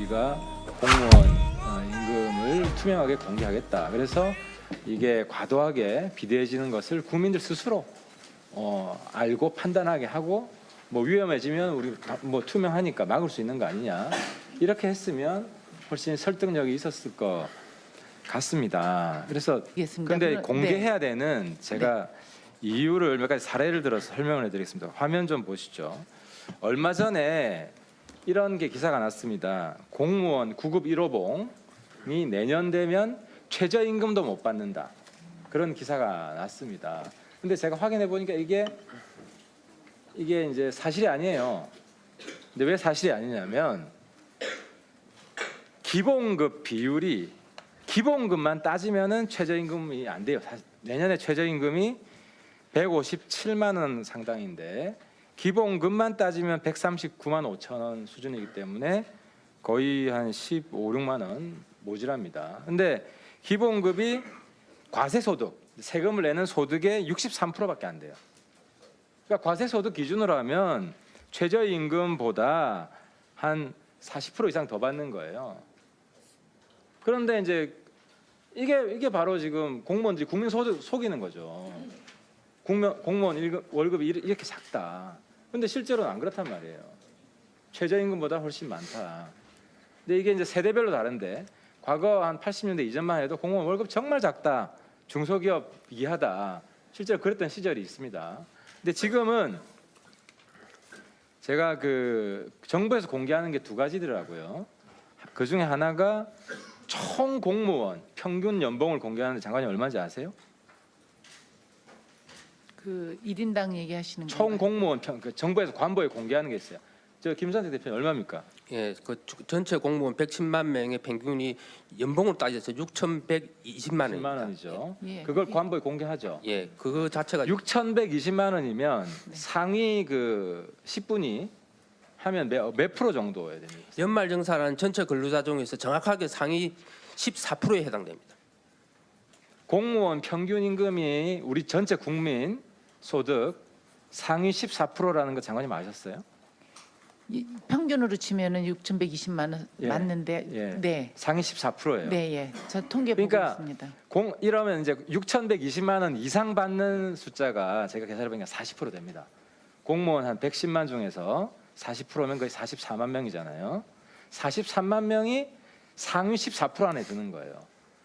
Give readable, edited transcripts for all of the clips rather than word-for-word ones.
우리가 공무원 임금을 투명하게 공개하겠다. 그래서 이게 과도하게 비대해지는 것을 국민들 스스로 알고 판단하게 하고 뭐 위험해지면 우리 뭐 투명하니까 막을 수 있는 거 아니냐. 이렇게 했으면 훨씬 설득력이 있었을 것 같습니다. 그래서 근데 공개해야 되는 제가 이유를 몇 가지 사례를 들어서 설명을 해드리겠습니다. 화면 좀 보시죠. 얼마 전에 이런 게 기사가 났습니다. 공무원 9급 1호봉이 내년 되면 최저임금도 못 받는다. 그런 기사가 났습니다. 근데 제가 확인해 보니까 이게 이제 사실이 아니에요. 근데 왜 사실이 아니냐면 기본급 비율이 기본급만 따지면은 최저임금이 안 돼요. 내년에 최저임금이 157만 원 상당인데 기본급만 따지면 139만 5천 원 수준이기 때문에 거의 한 15, 16만 원 모자랍니다. 근데 기본급이 과세소득, 세금을 내는 소득의 63%밖에 안 돼요. 그러니까 과세소득 기준으로 하면 최저임금보다 한 40% 이상 더 받는 거예요. 그런데 이제 이게 바로 지금 공무원들이 국민 소득 속이는 거죠. 공무원 월급이 이렇게 작다. 근데 실제로는 안 그렇단 말이에요. 최저임금보다 훨씬 많다. 근데 이게 이제 세대별로 다른데 과거 한 80년대 이전만 해도 공무원 월급 정말 작다. 중소기업 이하다. 실제로 그랬던 시절이 있습니다. 근데 지금은 제가 그 정부에서 공개하는 게 두 가지더라고요. 그 중에 하나가 총 공무원 평균 연봉을 공개하는데 장관님 얼마인지 아세요? 그 1인당 얘기하시는 총 건가요? 공무원 그 정부에서 관보에 공개하는 게 있어요. 저 김선택 대표님 얼마입니까? 예, 그 전체 공무원 110만 명의 평균이 연봉으로 따져서 6,120만 10만 원이죠. 예. 그걸 관보에 공개하죠. 예, 그거 자체가 6,120만 원이면 상위 그 10분이 하면 몇 프로 정도여야 됩니까? 연말정산하는 전체 근로자 중에서 정확하게 상위 14%에 해당됩니다. 공무원 평균 임금이 우리 전체 국민 소득 상위 14%라는 거 장관님 아셨어요? 평균으로 치면은 6,120만 원 예. 맞는데 예. 네. 상위 14%예요. 네, 예. 저 통계 그러니까 보고 있습니다. 이러면 이제 6,120만 원 이상 받는 숫자가 제가 계산해 보니까 40% 됩니다. 공무원 한 110만 중에서 40%면 거의 44만 명이잖아요. 43만 명이 상위 14% 안에 드는 거예요.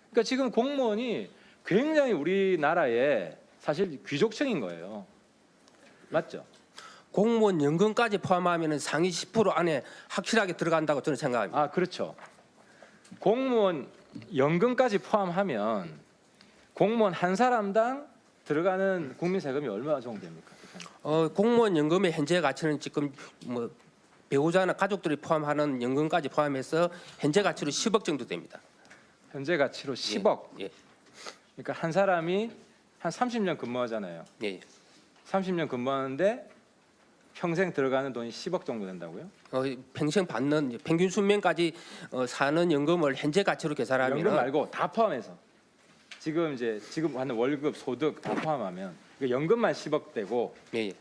그러니까 지금 공무원이 굉장히 우리나라의 사실 귀족층인 거예요. 맞죠? 공무원 연금까지 포함하면 상위 10% 안에 확실하게 들어간다고 저는 생각합니다. 아, 그렇죠. 공무원 연금까지 포함하면 공무원 한 사람당 들어가는 국민 세금이 얼마 정도 됩니까? 공무원 연금의 현재 가치는 지금 뭐 배우자나 가족들이 포함하는 연금까지 포함해서 현재 가치로 10억 정도 됩니다. 현재 가치로 10억. 예, 그러니까 한 사람이 한 30년 근무하잖아요. 예. 30년 근무하는데 평생 들어가는 돈이 10억 정도 된다고요? 평생 받는 평균 수명까지 사는 연금을 현재 가치로 계산하면 연금 말고 다 포함해서 지금 받는 월급, 소득 다 포함하면 연금만 10억 되고 예, 예.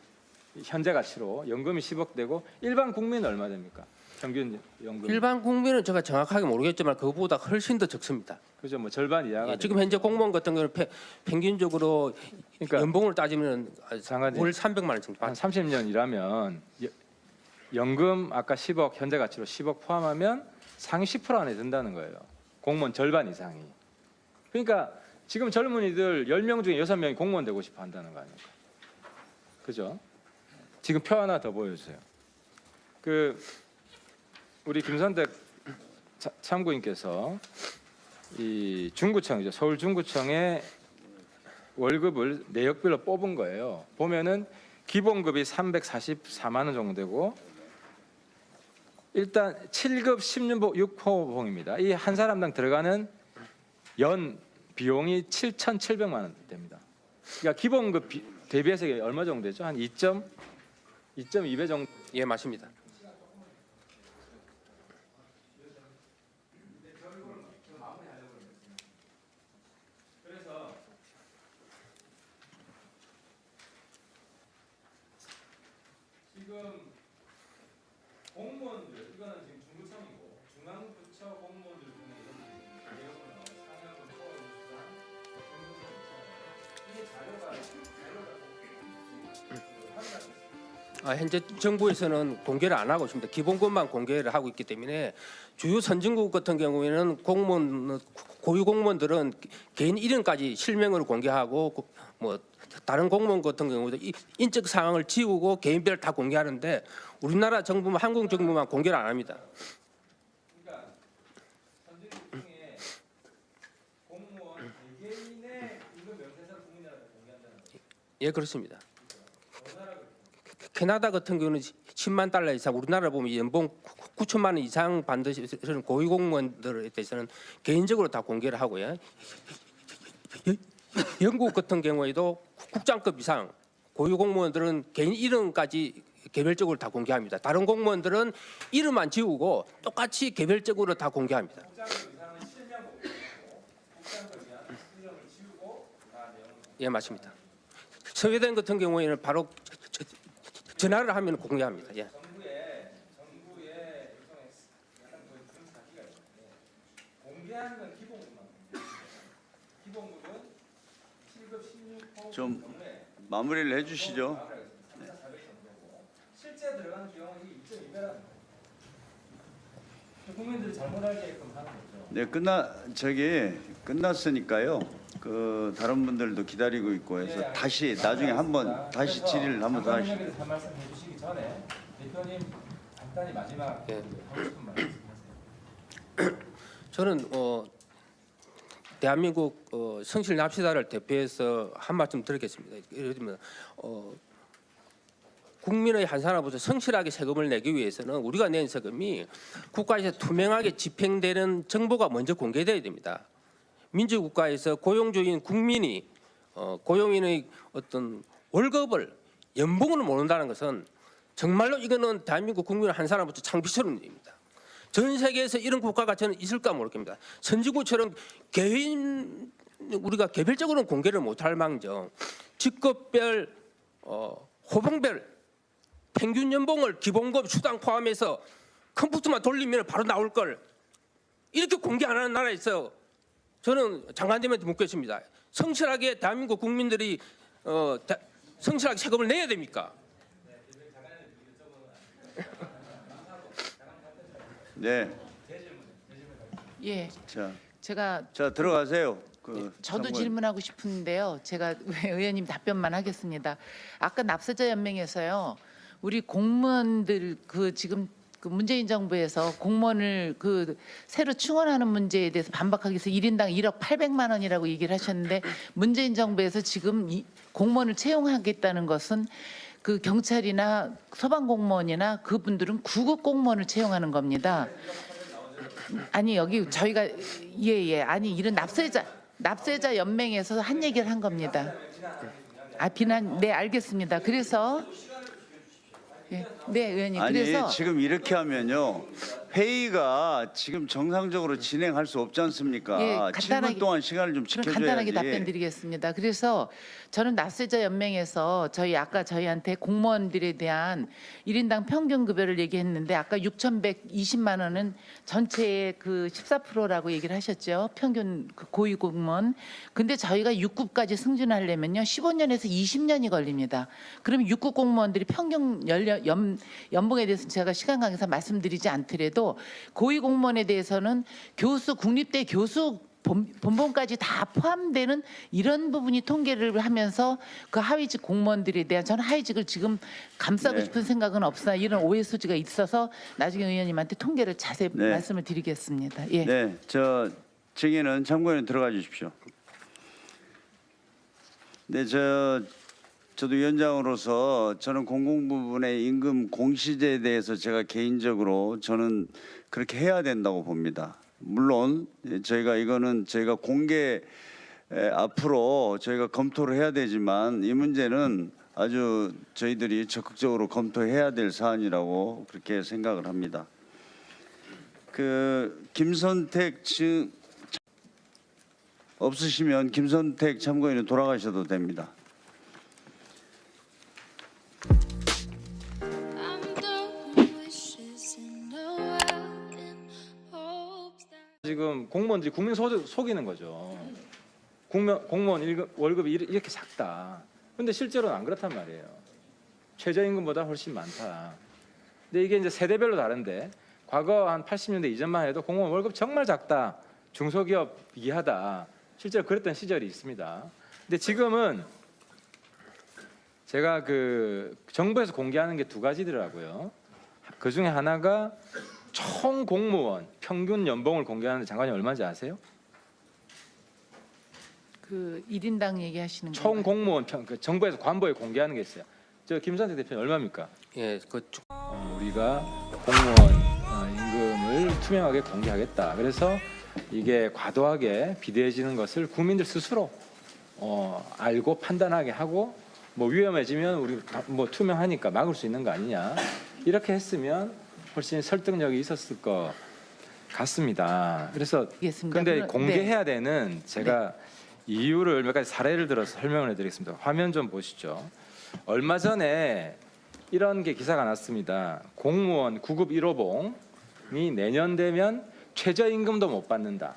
현재 가치로 연금이 10억 되고 일반 국민은 얼마 됩니까? 평균 연금. 일반 국민은 제가 정확하게 모르겠지만 그보다 훨씬 더 적습니다. 그죠? 뭐 절반 이하가. 예, 지금 현재 공무원 같은 경우는 평균적으로 그러니까 연봉을 따지면 장관님, 월 300만 원 정도 한 받습니다. 30년 일하면 연금 아까 10억 현재 가치로 10억 포함하면 상위 10% 안에 든다는 거예요. 공무원 절반 이상이. 그러니까 지금 젊은이들 10명 중에 6명이 공무원 되고 싶어 한다는 거 아닙니까? 그죠? 지금 표 하나 더 보여주세요. 그 우리 김선택 참고인께서 이 중구청이죠. 서울 중구청의 월급을 내역별로 뽑은 거예요. 보면은 기본급이 344만 원 정도 되고 일단 7급 16호봉입니다. 이 한 사람당 들어가는 연 비용이 7,700만 원 됩니다. 그러니까 기본급 대비해서 얼마 정도 되죠? 한 2.2배 정도. 예, 맞습니다. 그래서 지금 공무원들 이거는 지금 중구청이고 중앙 현재 정부에서는 공개를 안 하고 있습니다. 기본급만 공개를 하고 있기 때문에 주요 선진국 같은 경우에는 공무원 고위 공무원들은 개인 이름까지 실명으로 공개하고 뭐 다른 공무원 같은 경우도 인적 사항을 지우고 개인별 다 공개하는데 우리나라 정부만 한국 정부만 공개를 안 합니다. 그러니까 선진국 중에 공무원 개개인의 임금 명세서 국민이라고 공개한다는 거죠. 예, 그렇습니다. 캐나다 같은 경우는 10만 달러 이상, 우리나라 보면 연봉 9천만 원 이상 반드시 고위 공무원들에 대해서는 개인적으로 다 공개를 하고요. 영국 같은 경우에도 국장급 이상 고위 공무원들은 개인 이름까지 개별적으로 다 공개합니다. 다른 공무원들은 이름만 지우고 똑같이 개별적으로 다 공개합니다. 예, 맞습니다. 스웨덴 같은 경우에는 바로 전화를 하면 공개합니다. 예. 정부의 일종의 약간 그런 사기가 있는데 공개하는 건 기본급만 기본급은 7급 16호 좀 마무리를 해주시죠. 실제 들어가는 비용은 2.2배라는 거예요. 국민들이 잘못 알게끔 하는 거죠. 네, 끝났으니까요. 그 다른 분들도 기다리고 있고 해서 다시 나중에 한번 다시 질의를 한번 더 하시죠. 한 말씀 해주시기 전에 대표님 간단히 마지막 예. 하고 싶은 말씀. 저는 대한민국 성실 납시다를 대표해서 한 말씀 드리겠습니다. 예를 들면 국민의 한 사람으로서 성실하게 세금을 내기 위해서는 우리가 낸 세금이 국가에서 투명하게 집행되는 정보가 먼저 공개돼야 됩니다. 민주국가에서 고용주인 국민이 고용인의 어떤 월급을 연봉을 모른다는 것은 정말로 이거는 대한민국 국민 한 사람부터 창피스러운 일입니다. 전 세계에서 이런 국가가 저는 있을까 모르겠습니다. 선진국처럼 개인 우리가 개별적으로는 공개를 못할 망정 직급별 호봉별 평균 연봉을 기본급 수당 포함해서 컴퓨터만 돌리면 바로 나올 걸 이렇게 공개 안 하는 나라에서 저는 장관님한테 묻겠습니다. 성실하게 대한민국 국민들이 성실하게 세금을 내야 됩니까? 네, 예, 자 제가 들어가세요. 저도 참고인. 질문하고 싶은데요. 제가 의원님 답변만 하겠습니다. 아까 납세자 연맹에서요, 우리 공무원들 지금 문재인 정부에서 공무원을 새로 충원하는 문제에 대해서 반박하기 위해서 1인당 1억 800만 원이라고 얘기를 하셨는데 문재인 정부에서 지금 공무원을 채용하겠다는 것은 그 경찰이나 소방공무원이나 그분들은 9급 공무원을 채용하는 겁니다. 아니 여기 저희가 예 아니 이런 납세자 연맹에서 한 얘기를 한 겁니다. 비난 네 알겠습니다. 그래서 네 의원님 아니 그래서 지금 이렇게 하면요 회의가 지금 정상적으로 진행할 수 없지 않습니까? 예, 7분 동안 시간을 좀 그럼 지켜줘야지. 간단하게 답변드리겠습니다. 그래서 저는 납세자 연맹에서 아까 저희한테 공무원들에 대한 1인당 평균 급여를 얘기했는데 아까 6,120만 원은 전체의 14%라고 얘기를 하셨죠. 평균 고위 공무원. 근데 저희가 6급까지 승진하려면요 15년에서 20년이 걸립니다. 그럼 6급 공무원들이 평균 연봉에 대해서 제가 시간 관계상 말씀드리지 않더라도 고위 공무원에 대해서는 교수 국립대 교수 본봉까지 다 포함되는 이런 부분이 통계를 하면서 그 하위직 공무원들에 대한 저는 하위직을 지금 감싸고 네. 싶은 생각은 없으나 이런 오해 소지가 있어서 나중에 의원님한테 통계를 자세히 네. 말씀을 드리겠습니다. 예. 네, 증인은 참고인 들어가 주십시오. 네, 저도 위원장으로서 저는 공공부문의 임금 공시제에 대해서 제가 개인적으로 저는 그렇게 해야 된다고 봅니다. 물론 저희가 공개 앞으로 저희가 검토를 해야 되지만 이 문제는 아주 저희들이 적극적으로 검토해야 될 사안이라고 그렇게 생각을 합니다. 김선택 없으시면 김선택 참고인은 돌아가셔도 됩니다. 지금 공무원들이 국민 속이는 거죠. 공무원 월급이 이렇게 작다. 근데 실제로는 안 그렇단 말이에요. 최저임금보다 훨씬 많다. 근데 이게 이제 세대별로 다른데 과거 한 80년대 이전만 해도 공무원 월급 정말 작다. 중소기업 이하다. 실제로 그랬던 시절이 있습니다. 근데 지금은 제가 그 정부에서 공개하는 게 두 가지더라고요. 그 중에 하나가 총 공무원 평균 연봉을 공개하는데 장관님 얼마인지 아세요? 그 1인당 얘기하시는 총 건가요? 공무원 그 정부에서 관보에 공개하는 게 있어요. 저 김선태 대표님 얼마입니까? 예, 우리가 공무원 임금을 투명하게 공개하겠다. 그래서 이게 과도하게 비대해지는 것을 국민들 스스로 알고 판단하게 하고 뭐 위험해지면 우리 뭐 투명하니까 막을 수 있는 거 아니냐. 이렇게 했으면 훨씬 설득력이 있었을 것 같습니다. 그래서 알겠습니다. 근데 그럼- 공개해야 되는 제가 이유를 몇 가지 사례를 들어서 설명을 해드리겠습니다. 화면 좀 보시죠. 얼마 전에 이런 게 기사가 났습니다. 공무원 9급 1호봉이 내년 되면 최저임금도 못 받는다.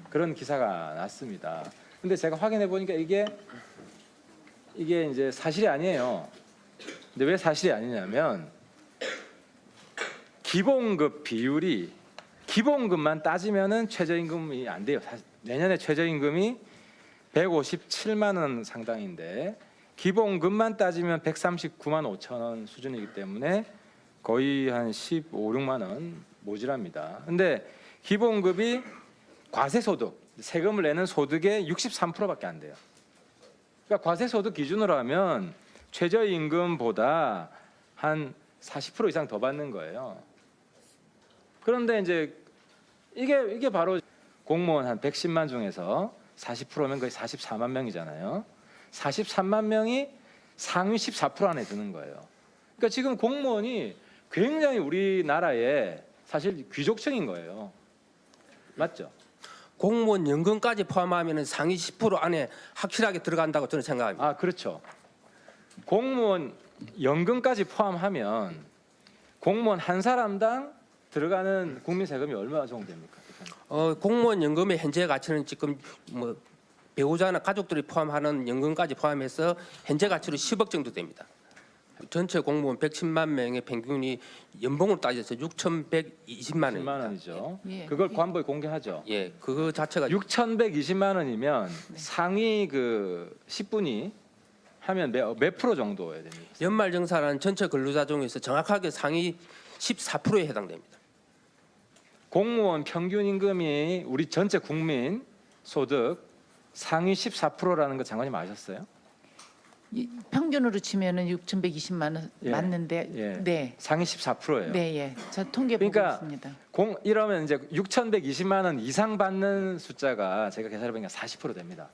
그런 기사가 났습니다. 근데 제가 확인해 보니까 이게 이제 사실이 아니에요. 근데 왜 사실이 아니냐면 기본급 비율이 기본급만 따지면은 최저임금이 안 돼요. 내년에 최저임금이 157만 원 상당인데 기본급만 따지면 139만 5천 원 수준이기 때문에 거의 한 15, 16만 원 모자랍니다. 근데 기본급이 과세소득, 세금을 내는 소득의 63%밖에 안 돼요. 그러니까 과세소득 기준으로 하면 최저임금보다 한 40% 이상 더 받는 거예요. 그런데 이제 이게 바로 공무원 한 110만 중에서 40%면 거의 44만 명이잖아요. 43만 명이 상위 14% 안에 드는 거예요. 그러니까 지금 공무원이 굉장히 우리나라에 사실 귀족층인 거예요. 맞죠? 공무원 연금까지 포함하면 상위 10% 안에 확실하게 들어간다고 저는 생각합니다. 아, 그렇죠. 공무원 연금까지 포함하면 공무원 한 사람당 들어가는 국민 세금이 얼마 정도 됩니까? 공무원 연금의 현재 가치는 지금 뭐 배우자나 가족들이 포함하는 연금까지 포함해서 현재 가치로 10억 정도 됩니다. 전체 공무원 110만 명의 평균이 연봉으로 따져서 6,120만 10만 원입니다. 원이죠. 예. 그걸 관보에 공개하죠. 예, 그거 자체가 6,120만 원이면 상위 그 10분이 하면 몇 프로 정도여야 됩니까? 연말정산한 전체 근로자 중에서 정확하게 상위 14%에 해당됩니다. 공무원 평균 임금이 우리 전체 국민 소득 상위 14%라는 거 장관님 아셨어요? 평균으로 치면은 6,120만 원 예. 맞는데 예. 네. 상위 14%예요. 네, 예. 저 통계 그러니까 보고 있습니다. 이러면 이제 6,120만 원 이상 받는 숫자가 제가 계산해 보니까 40% 됩니다.